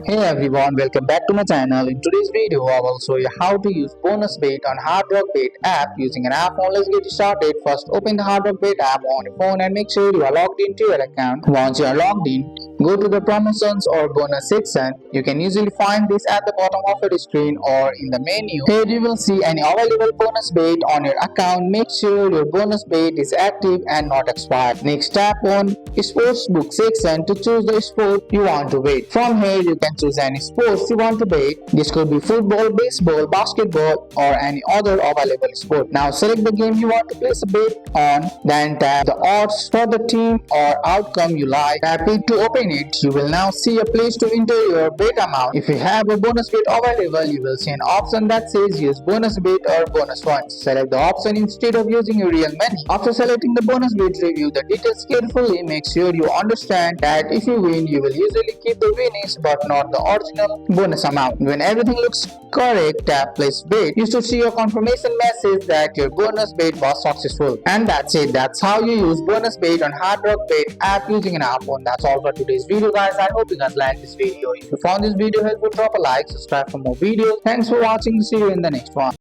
Hey everyone, welcome back to my channel. In today's video, I will show you how to use bonus bait on Hard Rock Bait app using an app. Now let's get started. First, open the Hard Rock Bait app on your phone and make sure you are logged into your account. Once you are logged in, go to the promotions or bonus section. You can easily find this at the bottom of your screen or in the menu. Here you will see any available bonus bait on your account. Make sure your bonus bait is active and not expired. Next, tap on Sportsbook section to choose the sport you want to bait. From here, you can choose any sports you want to bait. This could be football, baseball, basketball, or any other available sport. Now select the game you want to place a bet on, then tap the odds for the team or outcome you like. Tap it to open it. You will now see a place to enter your bet amount. If you have a bonus bet available, you will see an option that says use bonus bet or bonus funds. Select the option instead of using your real money. After selecting the bonus bet, review the details carefully. Make sure you understand that if you win, you will usually keep the winnings but not the original bonus amount. When everything looks correct, tap place bet. You should see a confirmation message that your bonus bet was successful. And that's it. That's how you use bonus bet on Hard Rock Bet app using an app phone. That's all for today's video, guys. I hope you guys liked this video. If you found this video helpful, drop a like, subscribe for more videos. Thanks for watching. See you in the next one.